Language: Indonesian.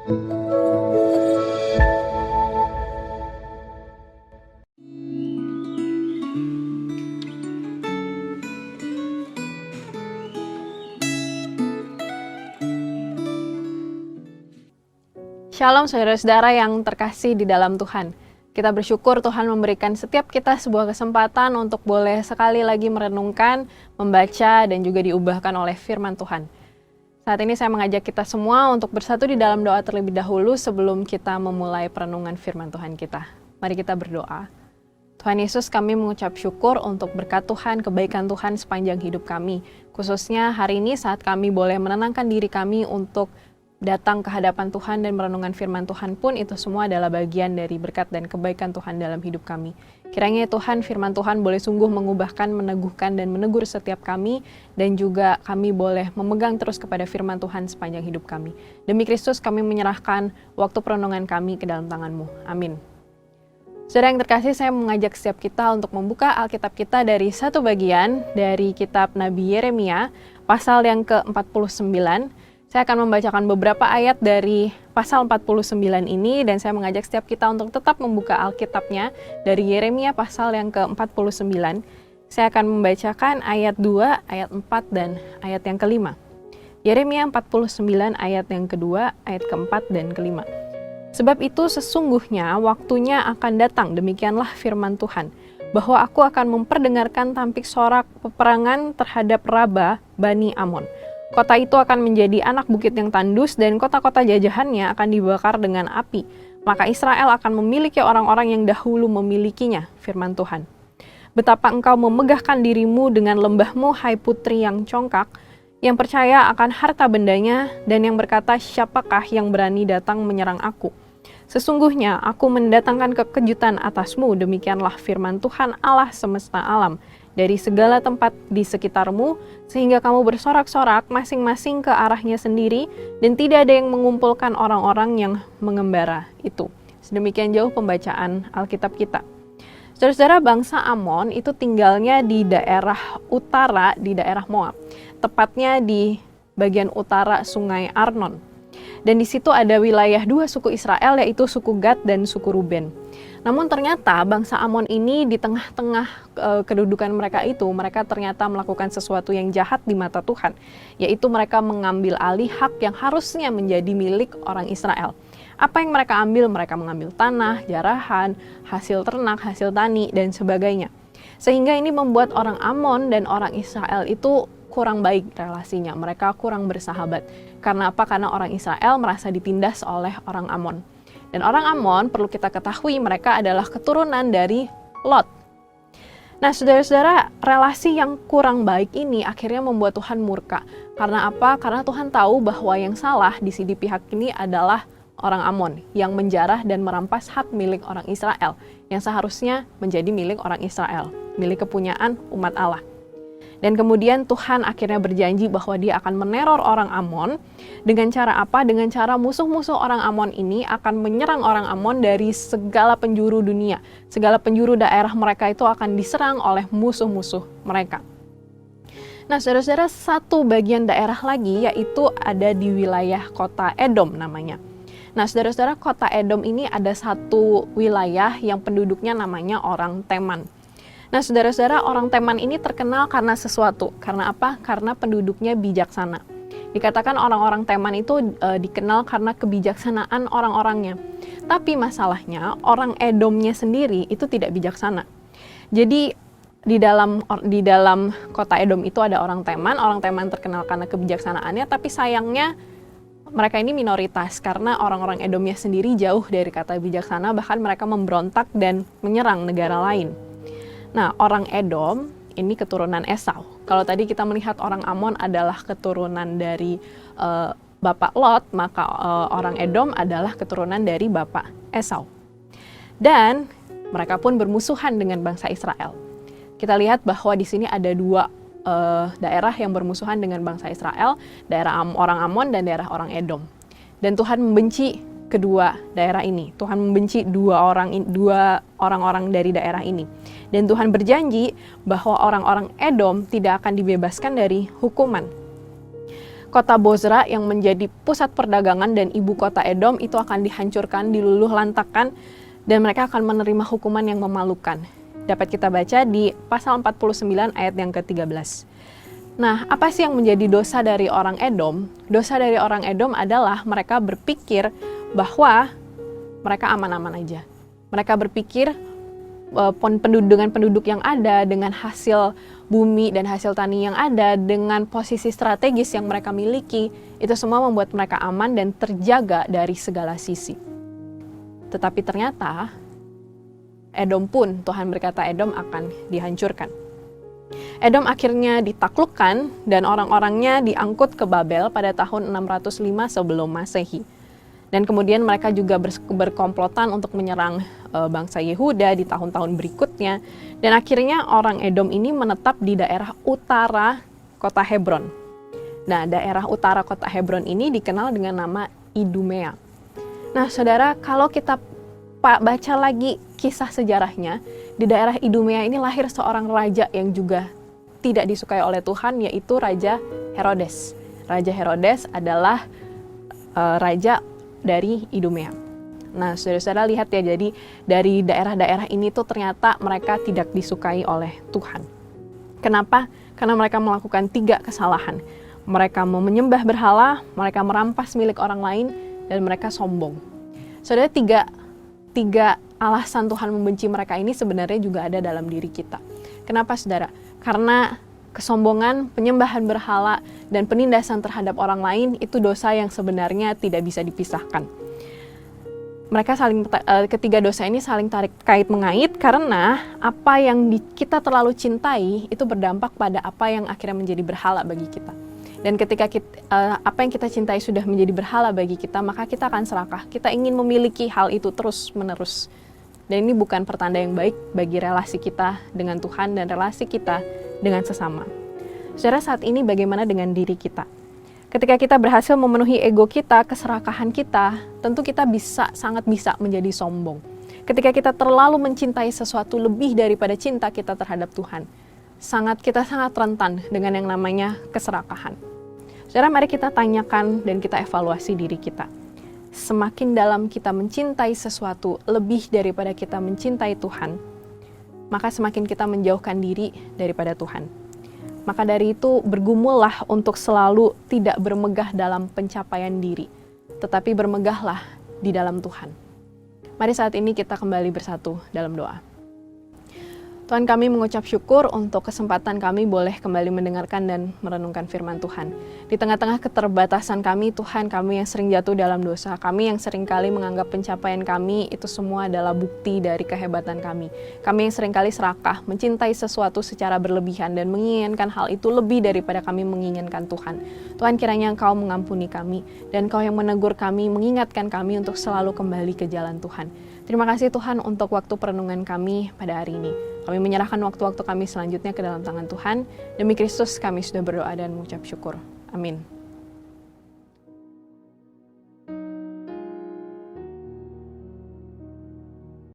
Shalom saudara-saudara yang terkasih di dalam Tuhan. Kita bersyukur Tuhan memberikan setiap kita sebuah kesempatan untuk boleh sekali lagi merenungkan, membaca, dan juga diubahkan oleh firman Tuhan. Saat ini saya mengajak kita semua untuk bersatu di dalam doa terlebih dahulu sebelum kita memulai perenungan firman Tuhan kita. Mari kita berdoa. Tuhan Yesus, kami mengucap syukur untuk berkat Tuhan, kebaikan Tuhan sepanjang hidup kami. Khususnya hari ini saat kami boleh menenangkan diri kami untuk datang ke hadapan Tuhan dan merenungkan firman Tuhan pun itu semua adalah bagian dari berkat dan kebaikan Tuhan dalam hidup kami. Kiranya Tuhan, firman Tuhan boleh sungguh mengubahkan, meneguhkan, dan menegur setiap kami, dan juga kami boleh memegang terus kepada firman Tuhan sepanjang hidup kami. Demi Kristus kami menyerahkan waktu perenungan kami ke dalam tangan-Mu. Amin. Saudara yang terkasih, saya mengajak setiap kita untuk membuka Alkitab kita dari satu bagian dari kitab Nabi Yeremia, pasal yang ke-49. Saya akan membacakan beberapa ayat dari pasal 49 ini, dan saya mengajak setiap kita untuk tetap membuka Alkitabnya dari Yeremia pasal yang ke-49. Saya akan membacakan ayat 2, ayat 4, dan ayat yang ke-5. Yeremia 49 ayat yang kedua, ayat ke-4, dan ke-5. Sebab itu sesungguhnya waktunya akan datang, demikianlah firman Tuhan, bahwa aku akan memperdengarkan tampik sorak peperangan terhadap Raba Bani Amon. Kota itu akan menjadi anak bukit yang tandus dan kota-kota jajahannya akan dibakar dengan api. Maka Israel akan memiliki orang-orang yang dahulu memilikinya, firman Tuhan. Betapa engkau memegahkan dirimu dengan lembahmu, hai putri yang congkak, yang percaya akan harta bendanya dan yang berkata, siapakah yang berani datang menyerang aku? Sesungguhnya aku mendatangkan kekejutan atasmu, demikianlah firman Tuhan Allah semesta alam, dari segala tempat di sekitarmu, sehingga kamu bersorak-sorak masing-masing ke arahnya sendiri, dan tidak ada yang mengumpulkan orang-orang yang mengembara itu. Sedemikian jauh pembacaan Alkitab kita. Saudara-saudara, bangsa Amon itu tinggalnya di daerah utara, di daerah Moab, tepatnya di bagian utara sungai Arnon. Dan di situ ada wilayah dua suku Israel, yaitu suku Gad dan suku Ruben. Namun ternyata bangsa Amon ini di tengah-tengah kedudukan mereka itu, mereka ternyata melakukan sesuatu yang jahat di mata Tuhan, yaitu mereka mengambil alih hak yang harusnya menjadi milik orang Israel. Apa yang mereka ambil? Mereka mengambil tanah, jarahan, hasil ternak, hasil tani, dan sebagainya. Sehingga ini membuat orang Amon dan orang Israel itu kurang baik relasinya, mereka kurang bersahabat. Karena apa? Karena orang Israel merasa ditindas oleh orang Amon. Dan orang Amon, perlu kita ketahui, mereka adalah keturunan dari Lot. Nah, saudara-saudara, relasi yang kurang baik ini akhirnya membuat Tuhan murka. Karena apa? Karena Tuhan tahu bahwa yang salah di sisi pihak ini adalah orang Amon yang menjarah dan merampas hak milik orang Israel yang seharusnya menjadi milik orang Israel, milik kepunyaan umat Allah. Dan kemudian Tuhan akhirnya berjanji bahwa dia akan meneror orang Amon. Dengan cara apa? Dengan cara musuh-musuh orang Amon ini akan menyerang orang Amon dari segala penjuru dunia. Segala penjuru daerah mereka itu akan diserang oleh musuh-musuh mereka. Nah, saudara-saudara, satu bagian daerah lagi yaitu ada di wilayah kota Edom namanya. Nah, saudara-saudara, kota Edom ini ada satu wilayah yang penduduknya namanya orang Teman. Nah, saudara-saudara, orang Teman ini terkenal karena sesuatu. Karena apa? Karena penduduknya bijaksana. Dikatakan orang-orang Teman itu dikenal karena kebijaksanaan orang-orangnya. Tapi masalahnya, orang Edomnya sendiri itu tidak bijaksana. Jadi, di dalam kota Edom itu ada orang Teman terkenal karena kebijaksanaannya, tapi sayangnya mereka ini minoritas karena orang-orang Edomnya sendiri jauh dari kata bijaksana, bahkan mereka memberontak dan menyerang negara lain. Nah, orang Edom ini keturunan Esau. Kalau tadi kita melihat orang Amon adalah keturunan dari bapak Lot, maka orang Edom adalah keturunan dari bapak Esau. Dan mereka pun bermusuhan dengan bangsa Israel. Kita lihat bahwa di sini ada dua daerah yang bermusuhan dengan bangsa Israel, daerah orang Amon dan daerah orang Edom. Dan Tuhan membenci kedua daerah ini. Tuhan membenci dua orang-orang dari daerah ini. Dan Tuhan berjanji bahwa orang-orang Edom tidak akan dibebaskan dari hukuman. kota Bozra yang menjadi pusat perdagangan dan ibu kota Edom itu akan dihancurkan, diluluh lantakan, dan mereka akan menerima hukuman yang memalukan. Dapat kita baca di pasal 49 ayat yang ke-13. Nah, apa sih yang menjadi dosa dari orang Edom? Dosa dari orang Edom adalah mereka berpikir bahwa mereka aman-aman aja. Mereka berpikir dengan penduduk yang ada, dengan hasil bumi dan hasil tani yang ada, dengan posisi strategis yang mereka miliki, itu semua membuat mereka aman dan terjaga dari segala sisi. Tetapi ternyata Edom pun, Tuhan berkata Edom akan dihancurkan. Edom akhirnya ditaklukkan dan orang-orangnya diangkut ke Babel pada tahun 605 sebelum Masehi. Dan kemudian mereka juga berkomplotan untuk menyerang bangsa Yehuda di tahun-tahun berikutnya. Dan akhirnya orang Edom ini menetap di daerah utara kota Hebron. Nah, daerah utara kota Hebron ini dikenal dengan nama Idumea. Nah, saudara, kalau kita baca lagi kisah sejarahnya, di daerah Idumea ini lahir seorang raja yang juga tidak disukai oleh Tuhan, yaitu Raja Herodes. Raja Herodes adalah raja dari Idumea. Nah, saudara-saudara lihat ya, jadi dari daerah-daerah ini tuh ternyata mereka tidak disukai oleh Tuhan. Kenapa? Karena mereka melakukan 3 kesalahan. Mereka mau menyembah berhala, mereka merampas milik orang lain, dan mereka sombong. Saudara, tiga alasan Tuhan membenci mereka ini sebenarnya juga ada dalam diri kita. Kenapa, saudara? Karena kesombongan, penyembahan berhala, dan penindasan terhadap orang lain itu dosa yang sebenarnya tidak bisa dipisahkan. Mereka ketiga dosa ini saling tarik kait mengait karena apa yang kita terlalu cintai itu berdampak pada apa yang akhirnya menjadi berhala bagi kita. Dan ketika apa yang kita cintai sudah menjadi berhala bagi kita, maka kita akan serakah. Kita ingin memiliki hal itu terus-menerus. Dan ini bukan pertanda yang baik bagi relasi kita dengan Tuhan dan relasi kita dengan sesama. Saudara, saat ini bagaimana dengan diri kita? Ketika kita berhasil memenuhi ego kita, keserakahan kita, tentu kita sangat bisa menjadi sombong. Ketika kita terlalu mencintai sesuatu lebih daripada cinta kita terhadap Tuhan, kita sangat rentan dengan yang namanya keserakahan. Saudara, mari kita tanyakan dan kita evaluasi diri kita. Semakin dalam kita mencintai sesuatu lebih daripada kita mencintai Tuhan, maka semakin kita menjauhkan diri daripada Tuhan. Maka dari itu bergumullah untuk selalu tidak bermegah dalam pencapaian diri, tetapi bermegahlah di dalam Tuhan. Mari saat ini kita kembali bersatu dalam doa. Tuhan, kami mengucap syukur untuk kesempatan kami boleh kembali mendengarkan dan merenungkan firman Tuhan. Di tengah-tengah keterbatasan kami, Tuhan, kami yang sering jatuh dalam dosa, kami yang sering kali menganggap pencapaian kami itu semua adalah bukti dari kehebatan kami. Kami yang sering kali serakah, mencintai sesuatu secara berlebihan dan menginginkan hal itu lebih daripada kami menginginkan Tuhan. Tuhan, kiranya Engkau mengampuni kami dan Engkau yang menegur kami, mengingatkan kami untuk selalu kembali ke jalan Tuhan. Terima kasih Tuhan untuk waktu perenungan kami pada hari ini. Kami menyerahkan waktu-waktu kami selanjutnya ke dalam tangan Tuhan. Demi Kristus kami sudah berdoa dan mengucap syukur. Amin.